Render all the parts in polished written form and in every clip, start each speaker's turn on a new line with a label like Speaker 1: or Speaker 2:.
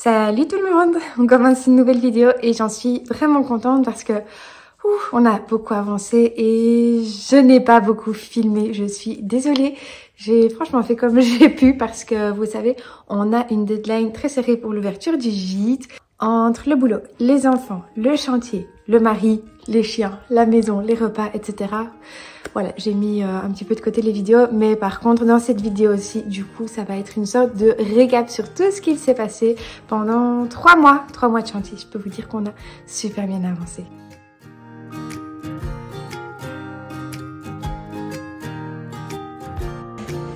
Speaker 1: Salut tout le monde, on commence une nouvelle vidéo et j'en suis vraiment contente parce que on a beaucoup avancé et je n'ai pas beaucoup filmé, je suis désolée. J'ai franchement fait comme j'ai pu parce que vous savez, on a une deadline très serrée pour l'ouverture du gîte. Entre le boulot, les enfants, le chantier, le mari, les chiens, la maison, les repas, etc. Voilà, j'ai mis un petit peu de côté les vidéos, mais par contre dans cette vidéo aussi, du coup, ça va être une sorte de récap sur tout ce qu'il s'est passé pendant 3 mois de chantier. Je peux vous dire qu'on a super bien avancé.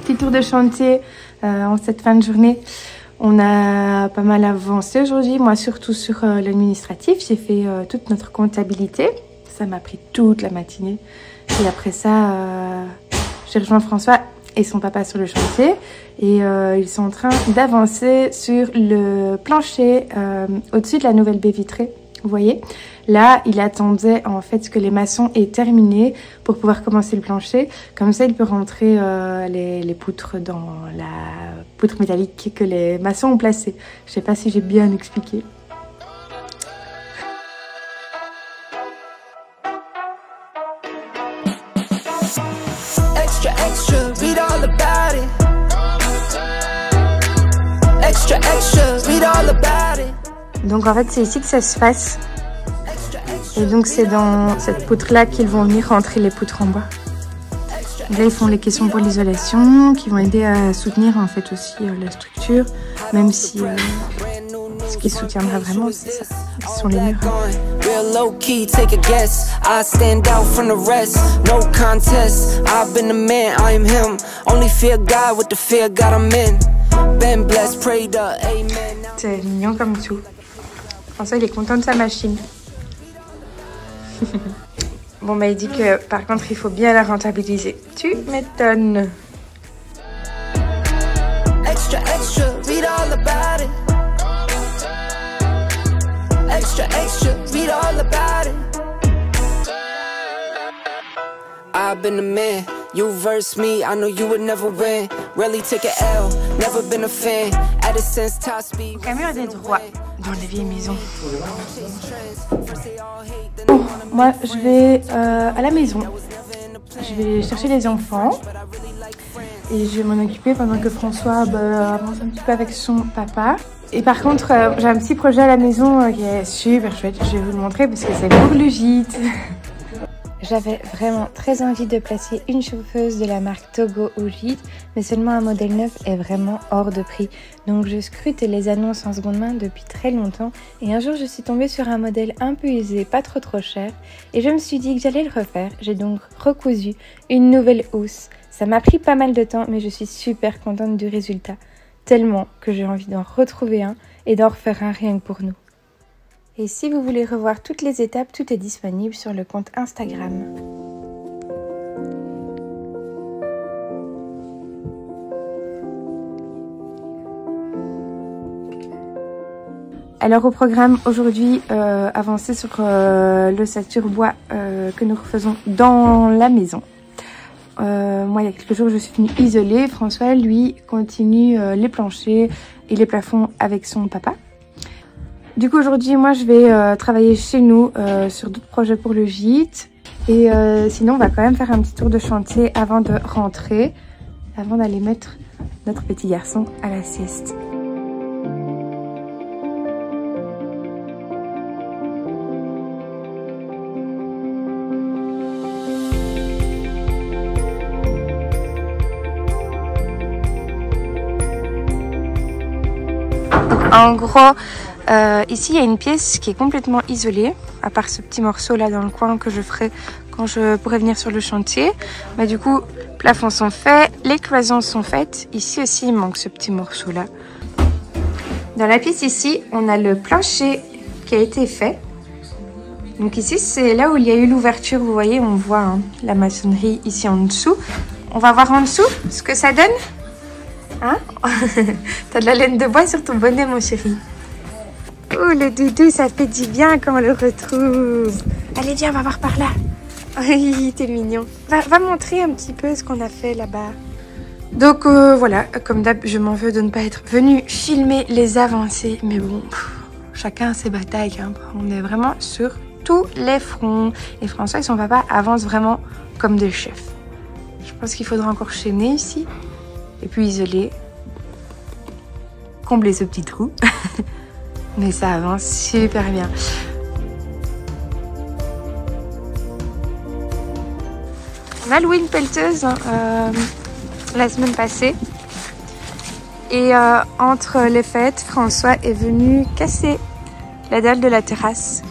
Speaker 1: Petit tour de chantier en cette fin de journée. On a pas mal avancé aujourd'hui, moi surtout sur l'administratif. J'ai fait toute notre comptabilité. Ça m'a pris toute la matinée. Et après ça, j'ai rejoint François et son papa sur le chantier. Et ils sont en train d'avancer sur le plancher au-dessus de la nouvelle baie vitrée. Vous voyez, là, il attendait en fait que les maçons aient terminé pour pouvoir commencer le plancher. Comme ça, il peut rentrer les poutres dans la poutre métallique que les maçons ont placée. Je sais pas si j'ai bien expliqué.
Speaker 2: Extra, extra, read all about it. Extra, extra, read all about it.
Speaker 1: Donc en fait c'est ici que ça se passe. Et donc c'est dans cette poutre là qu'ils vont venir rentrer les poutres en bois. Là ils font les caissons pour l'isolation qui vont aider à soutenir en fait aussi la structure. Même si ce qui soutiendra vraiment c'est ça, ce sont les murs.
Speaker 2: Real low key, take a guess. I stand out from the rest. No contest. I've been the man, I am him. Only fear God with the fear God I'm in. Been blessed, prayed up, amen.
Speaker 1: C'est mignon comme tout. François il est content de sa machine. Bon bah il dit que par contre il faut bien la rentabiliser. Tu m'étonnes.
Speaker 2: Extra, extra, read all about it. Extra, extra, read all about it. I've been the man, you verse me, I know you would never win. Rarely take a L, never been a fan. At a sense, top speed.
Speaker 1: Le mur est droit dans les vieilles maisons. Bon, moi je vais à la maison. Je vais chercher les enfants et je vais m'en occuper pendant que François avance un petit peu avec son papa. Et par contre, j'ai un petit projet à la maison qui est super chouette. Je vais vous le montrer parce que c'est pour le gîte. J'avais vraiment très envie de placer une chauffeuse de la marque Togo au gîte, mais seulement un modèle neuf est vraiment hors de prix. Donc je scrute les annonces en seconde main depuis très longtemps et un jour je suis tombée sur un modèle un peu usé, pas trop cher, et je me suis dit que j'allais le refaire. J'ai donc recousu une nouvelle housse. Ça m'a pris pas mal de temps, mais je suis super contente du résultat. Tellement que j'ai envie d'en retrouver un et d'en refaire un rien que pour nous. Et si vous voulez revoir toutes les étapes, tout est disponible sur le compte Instagram. Alors au programme aujourd'hui, avancer sur l'ossature bois que nous refaisons dans la maison. Moi il y a quelques jours je suis venue isoler. François lui continue les planchers et les plafonds avec son papa. Du coup aujourd'hui moi je vais travailler chez nous sur d'autres projets pour le gîte. Et sinon on va quand même faire un petit tour de chantier avant de rentrer, avant d'aller mettre notre petit garçon à la sieste. En gros, ici il y a une pièce qui est complètement isolée, à part ce petit morceau là dans le coin que je ferai quand je pourrai venir sur le chantier. Mais du coup, les plafonds sont faits, les cloisons sont faites. Ici aussi il manque ce petit morceau là. Dans la pièce ici, on a le plancher qui a été fait. Donc ici c'est là où il y a eu l'ouverture, vous voyez, on voit hein, la maçonnerie ici en dessous. On va voir en dessous ce que ça donne. Hein? T'as de la laine de bois sur ton bonnet mon chéri. Oh le doudou, ça fait du bien quand on le retrouve. Allez viens, on va voir par là. Oui, t'es mignon. Va montrer un petit peu ce qu'on a fait là-bas. Donc voilà, comme d'hab, je m'en veux de ne pas être venue filmer les avancées. Mais bon, chacun ses batailles. Hein. On est vraiment sur tous les fronts. Et François et son papa avancent vraiment comme des chefs. Je pense qu'il faudra encore chaîner ici. Et puis isoler. Combler ce petit trou. Mais ça avance super bien. On a loué une pelleteuse la semaine passée. Et entre les fêtes, François est venu casser la dalle de la terrasse.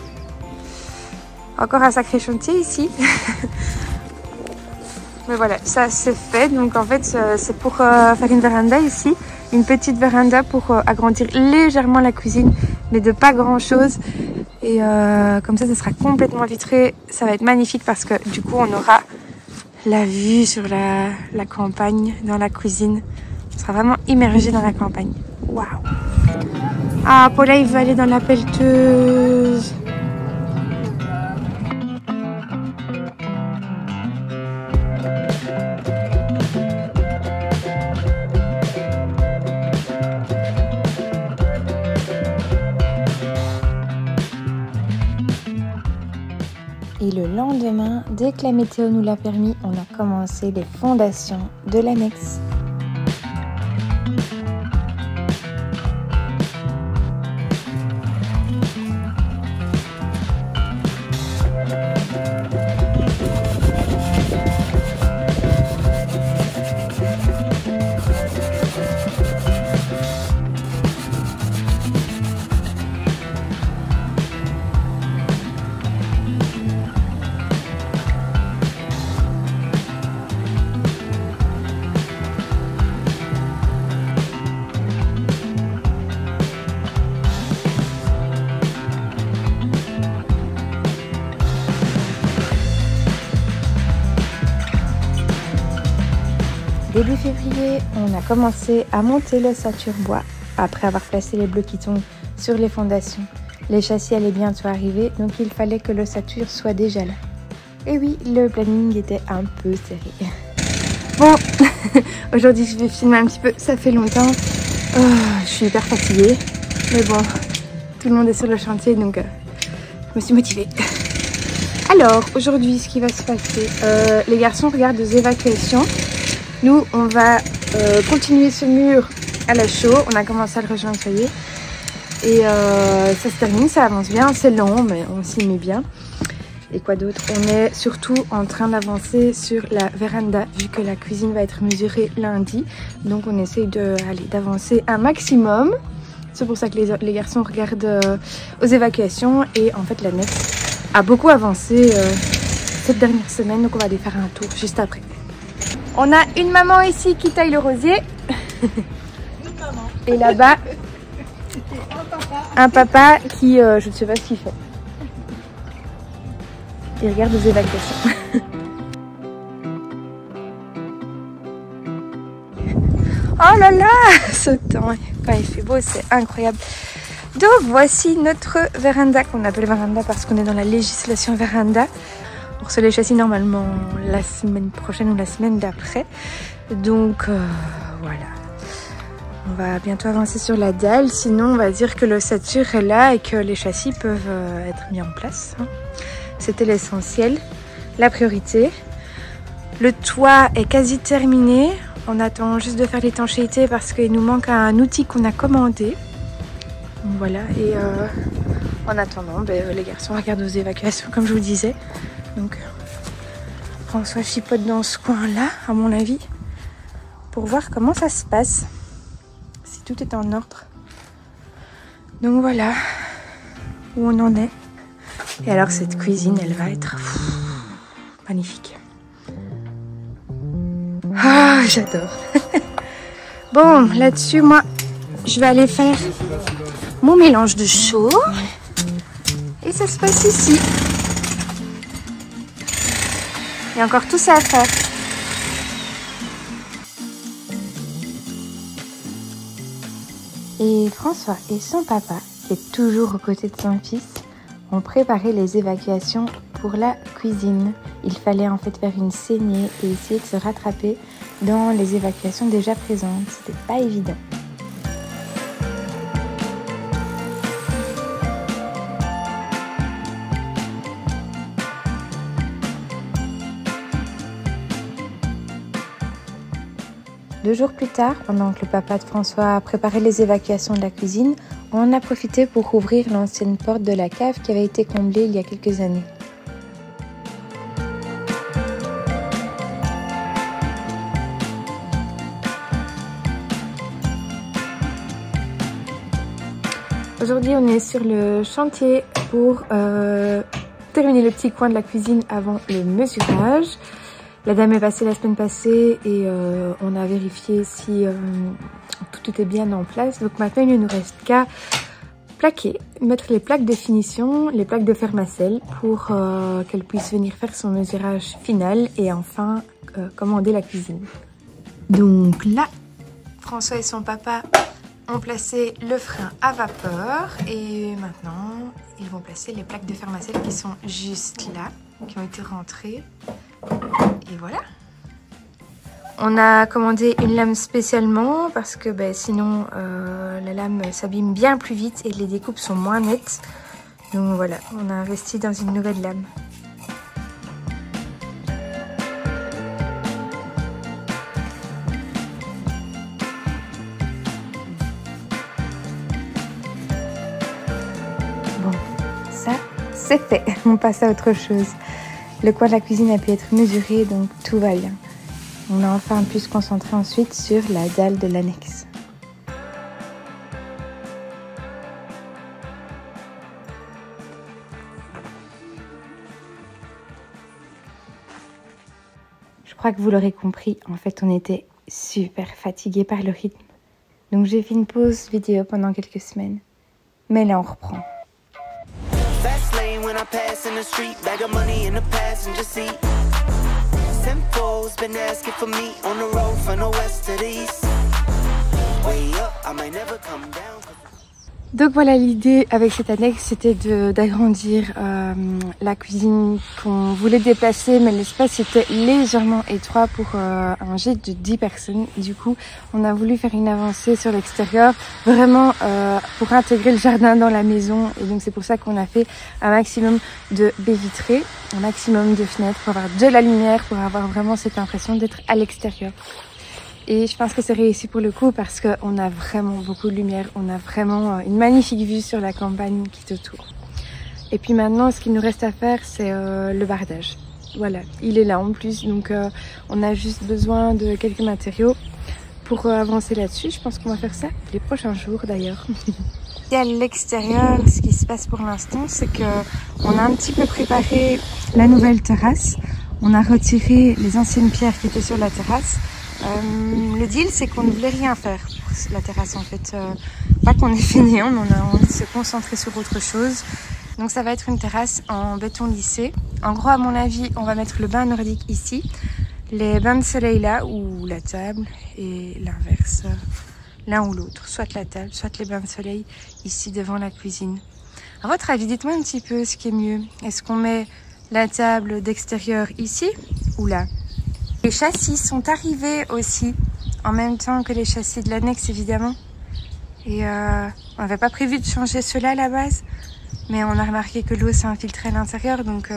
Speaker 1: Encore un sacré chantier ici. Mais voilà, ça c'est fait. Donc en fait, c'est pour faire une véranda ici. Une petite véranda pour agrandir légèrement la cuisine, mais de pas grand chose. Et comme ça sera complètement vitré. Ça va être magnifique parce que du coup, on aura la vue sur la campagne dans la cuisine. On sera vraiment immergé dans la campagne. Waouh! Ah, Paula, il veut aller dans la pelleteuse. Et le lendemain, dès que la météo nous l'a permis, on a commencé les fondations de l'annexe. Début février, on a commencé à monter l'ossature bois après avoir placé les blocs qui tombent sur les fondations. Les châssis allaient bientôt arriver, donc il fallait que l'ossature soit déjà là. Et oui, le planning était un peu serré. Bon, aujourd'hui je vais filmer un petit peu, ça fait longtemps. Je suis hyper fatiguée, mais bon, tout le monde est sur le chantier, donc je me suis motivée. Alors, aujourd'hui, ce qui va se passer, les garçons regardent des évacuations. Nous, on va continuer ce mur à la chaux. On a commencé à le rejoindre, ça y est. Et ça se termine, ça avance bien. C'est long, mais on s'y met bien. Et quoi d'autre? On est surtout en train d'avancer sur la véranda, vu que la cuisine va être mesurée lundi. Donc, on essaye d'avancer un maximum. C'est pour ça que les garçons regardent aux évacuations. Et en fait, l'annexe a beaucoup avancé cette dernière semaine. Donc, on va aller faire un tour juste après. On a une maman ici qui taille le rosier. Et là-bas, un papa qui, je ne sais pas ce qu'il fait. Il regarde les évacuations. Oh là là, ce temps, quand il fait beau, c'est incroyable. Donc voici notre véranda, qu'on appelle véranda parce qu'on est dans la législation véranda. On reçoit les châssis normalement la semaine prochaine ou la semaine d'après. Donc voilà. On va bientôt avancer sur la dalle. Sinon, on va dire que l'ossature est là et que les châssis peuvent être mis en place. C'était l'essentiel, la priorité. Le toit est quasi terminé. On attend juste de faire l'étanchéité parce qu'il nous manque un outil qu'on a commandé. Donc voilà. Et en attendant, les garçons regardent aux évacuations comme je vous disais. Donc, François chipote dans ce coin-là, à mon avis, pour voir comment ça se passe, si tout est en ordre. Donc voilà où on en est. Et alors cette cuisine, elle va être magnifique. Ah, j'adore. Bon, là-dessus, moi, je vais aller faire mon mélange de chaux. Et ça se passe ici. Il y a encore tout ça à faire. Et François et son papa, qui est toujours aux côtés de son fils, ont préparé les évacuations pour la cuisine. Il fallait en fait faire une saignée et essayer de se rattraper dans les évacuations déjà présentes. C'était pas évident. Deux jours plus tard, pendant que le papa de François préparait les évacuations de la cuisine, on en a profité pour ouvrir l'ancienne porte de la cave qui avait été comblée il y a quelques années. Aujourd'hui, on est sur le chantier pour terminer le petit coin de la cuisine avant le mesurage. La dame est passée la semaine passée et on a vérifié si tout était bien en place. Donc maintenant, il ne nous reste qu'à plaquer, mettre les plaques de finition, les plaques de fermacelle pour qu'elle puisse venir faire son mesurage final et enfin commander la cuisine. Donc là, François et son papa ont placé le frein à vapeur et maintenant, ils vont placer les plaques de fermacelle qui sont juste là, qui ont été rentrées. Et voilà. On a commandé une lame spécialement parce que sinon la lame s'abîme bien plus vite et les découpes sont moins nettes. Donc voilà, on a investi dans une nouvelle lame. Bon, ça c'est fait. On passe à autre chose. Le coin de la cuisine a pu être mesuré, donc tout va bien. On a enfin pu se concentrer ensuite sur la dalle de l'annexe. Je crois que vous l'aurez compris, en fait on était super fatigués par le rythme. Donc j'ai fait une pause vidéo pendant quelques semaines. Mais là on reprend. Fast lane when I pass in the street, bag of money in the passenger seat. Simcoe's been asking for me on the road from the west to the east. Way up, I might never come down. Donc voilà, l'idée avec cette annexe, c'était d'agrandir la cuisine qu'on voulait déplacer, mais l'espace était légèrement étroit pour un gîte de 10 personnes. Du coup, on a voulu faire une avancée sur l'extérieur, vraiment pour intégrer le jardin dans la maison. Et donc c'est pour ça qu'on a fait un maximum de baies vitrées, un maximum de fenêtres pour avoir de la lumière, pour avoir vraiment cette impression d'être à l'extérieur. Et je pense que c'est réussi pour le coup parce qu'on a vraiment beaucoup de lumière, on a vraiment une magnifique vue sur la campagne qui est autour. Et puis maintenant, ce qu'il nous reste à faire, c'est le bardage. Voilà, il est là en plus, donc on a juste besoin de quelques matériaux pour avancer là-dessus. Je pense qu'on va faire ça les prochains jours d'ailleurs. Et à l'extérieur, ce qui se passe pour l'instant, c'est qu'on a un petit peu préparé la nouvelle terrasse. On a retiré les anciennes pierres qui étaient sur la terrasse. Le deal, c'est qu'on ne voulait rien faire pour la terrasse en fait. Pas qu'on est fini, on a envie de se concentrer sur autre chose. Donc ça va être une terrasse en béton lissé. En gros, à mon avis, on va mettre le bain nordique ici, les bains de soleil là, ou la table, et l'inverse, l'un ou l'autre. Soit la table, soit les bains de soleil ici devant la cuisine. À votre avis, dites-moi un petit peu ce qui est mieux. Est-ce qu'on met la table d'extérieur ici ou là? Les châssis sont arrivés aussi, en même temps que les châssis de l'annexe évidemment. Et on n'avait pas prévu de changer ceux-là à la base, mais on a remarqué que l'eau s'est infiltrée à l'intérieur, donc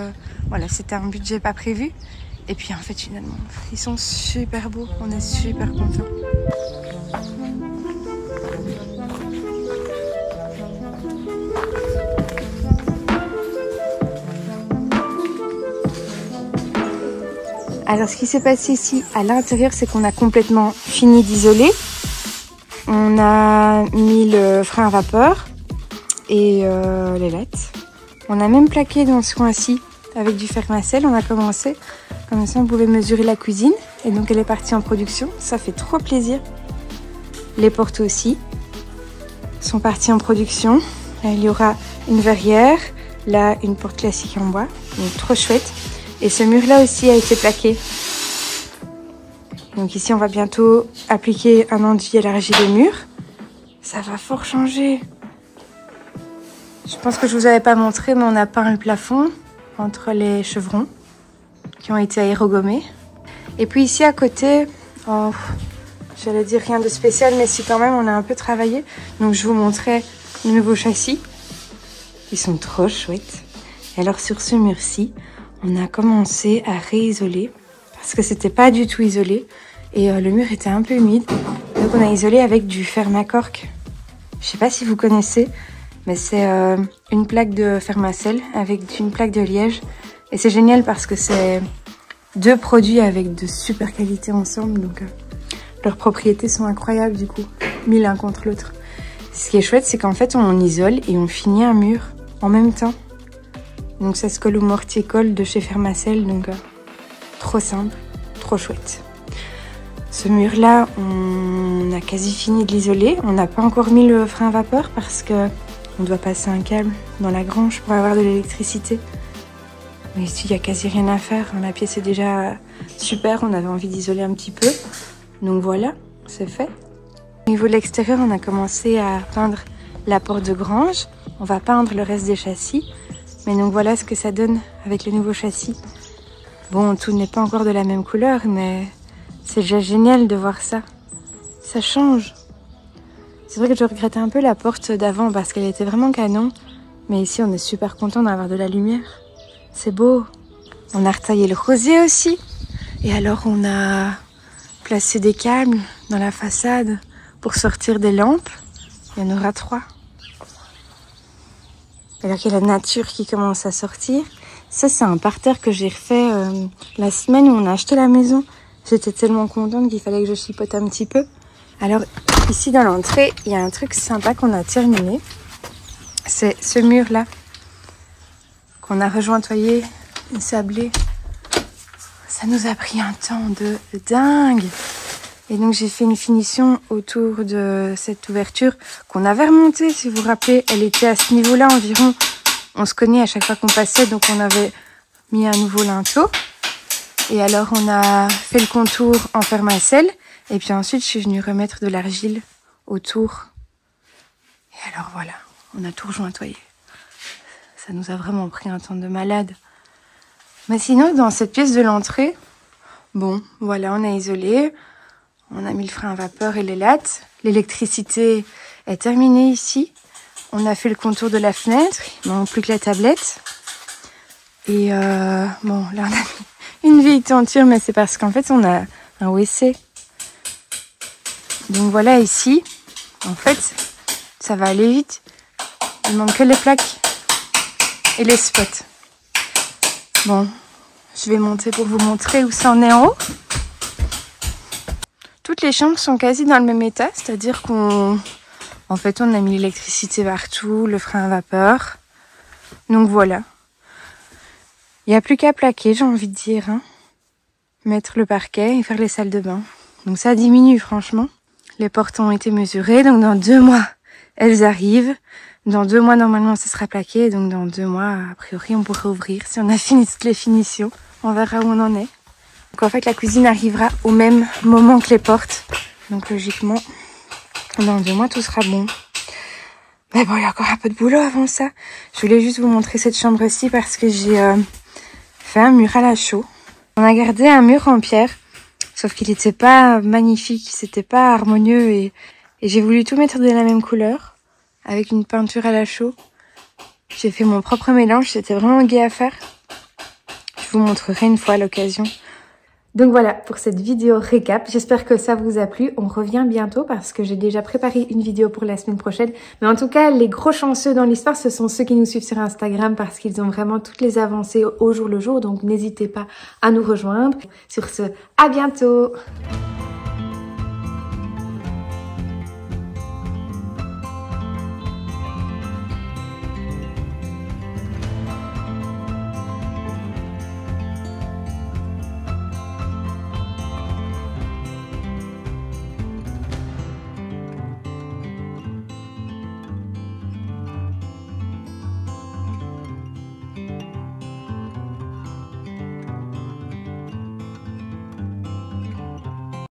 Speaker 1: voilà, c'était un budget pas prévu. Et puis en fait finalement, ils sont super beaux, on est super contents. Alors ce qui s'est passé ici à l'intérieur, c'est qu'on a complètement fini d'isoler. On a mis le frein à vapeur et les lattes. On a même plaqué dans ce coin-ci avec du fermacelle. On a commencé, comme ça on pouvait mesurer la cuisine. Et donc elle est partie en production, ça fait trop plaisir. Les portes aussi sont parties en production. Là il y aura une verrière, là une porte classique en bois, donc trop chouette. Et ce mur-là aussi a été plaqué. Donc ici, on va bientôt appliquer un enduit à l'argile des murs. Ça va fort changer. Je pense que je vous avais pas montré, mais on a peint le plafond. entre les chevrons qui ont été aérogommés. Et puis ici à côté, oh, j'allais dire rien de spécial, mais si quand même on a un peu travaillé. Donc je vous montrais le nouveau châssis. Ils sont trop chouettes. Et alors sur ce mur-ci, on a commencé à réisoler parce que c'était pas du tout isolé et le mur était un peu humide. Donc on a isolé avec du Fermacork. Je sais pas si vous connaissez, mais c'est une plaque de Fermacell avec une plaque de liège. Et c'est génial parce que c'est deux produits avec de super qualité ensemble. Donc leurs propriétés sont incroyables du coup, mis l'un contre l'autre. Ce qui est chouette, c'est qu'en fait on isole et on finit un mur en même temps. Donc ça se colle au mortier-colle de chez Fermacell, donc trop simple, trop chouette. Ce mur-là, on a quasi fini de l'isoler. On n'a pas encore mis le frein à vapeur parce que on doit passer un câble dans la grange pour avoir de l'électricité. Mais ici, il n'y a quasi rien à faire. La pièce est déjà super, on avait envie d'isoler un petit peu. Donc voilà, c'est fait. Au niveau de l'extérieur, on a commencé à peindre la porte de grange. On va peindre le reste des châssis. Mais donc voilà ce que ça donne avec le nouveau châssis. Bon, tout n'est pas encore de la même couleur, mais c'est déjà génial de voir ça. Ça change. C'est vrai que je regrettais un peu la porte d'avant parce qu'elle était vraiment canon. Mais ici, on est super content d'avoir de la lumière. C'est beau. On a retaillé le rosier aussi. Et alors, on a placé des câbles dans la façade pour sortir des lampes. Il y en aura 3. Alors qu'il y a la nature qui commence à sortir. Ça, c'est un parterre que j'ai refait la semaine où on a acheté la maison. J'étais tellement contente qu'il fallait que je chipote un petit peu. Alors, ici dans l'entrée, il y a un truc sympa qu'on a terminé. C'est ce mur-là qu'on a rejointoyé et sablé. Ça nous a pris un temps de dingue. Et donc, j'ai fait une finition autour de cette ouverture qu'on avait remontée. Si vous vous rappelez, elle était à ce niveau-là environ. On se cognait à chaque fois qu'on passait, donc on avait mis un nouveau linteau. Et alors, on a fait le contour en Fermacell. Et puis ensuite, je suis venue remettre de l'argile autour. Et alors, voilà, on a tout rejointoyé. Ça nous a vraiment pris un temps de malade. Mais sinon, dans cette pièce de l'entrée, bon, voilà, on a isolé. On a mis le frein à vapeur et les lattes. L'électricité est terminée ici. On a fait le contour de la fenêtre. Il ne manque plus que la tablette. Et bon, là, on a mis une vieille tenture, mais c'est parce qu'en fait, on a un WC. Donc voilà, ici, en fait, ça va aller vite. Il manque que les plaques et les spots. Bon, je vais monter pour vous montrer où ça en est en haut. Toutes les chambres sont quasi dans le même état, c'est-à-dire qu'on en fait, on a mis l'électricité partout, le frein à vapeur. Donc voilà. Il n'y a plus qu'à plaquer, j'ai envie de dire. Hein. Mettre le parquet et faire les salles de bain. Donc ça diminue, franchement. Les portes ont été mesurées, donc dans 2 mois, elles arrivent. Dans 2 mois, normalement, ça sera plaqué. Donc dans 2 mois, a priori, on pourrait ouvrir. Si on a fini toutes les finitions, on verra où on en est. Donc en fait, la cuisine arrivera au même moment que les portes. Donc logiquement, dans 2 mois, tout sera bon. Mais bon, il y a encore un peu de boulot avant ça. Je voulais juste vous montrer cette chambre-ci parce que j'ai fait un mur à la chaux. On a gardé un mur en pierre, sauf qu'il n'était pas magnifique, c'était pas harmonieux et j'ai voulu tout mettre de la même couleur avec une peinture à la chaux. J'ai fait mon propre mélange, c'était vraiment gai à faire. Je vous montrerai une fois à l'occasion. Donc voilà pour cette vidéo récap, j'espère que ça vous a plu. On revient bientôt parce que j'ai déjà préparé une vidéo pour la semaine prochaine. Mais en tout cas, les gros chanceux dans l'histoire, ce sont ceux qui nous suivent sur Instagram parce qu'ils ont vraiment toutes les avancées au jour le jour. Donc n'hésitez pas à nous rejoindre. Sur ce, à bientôt!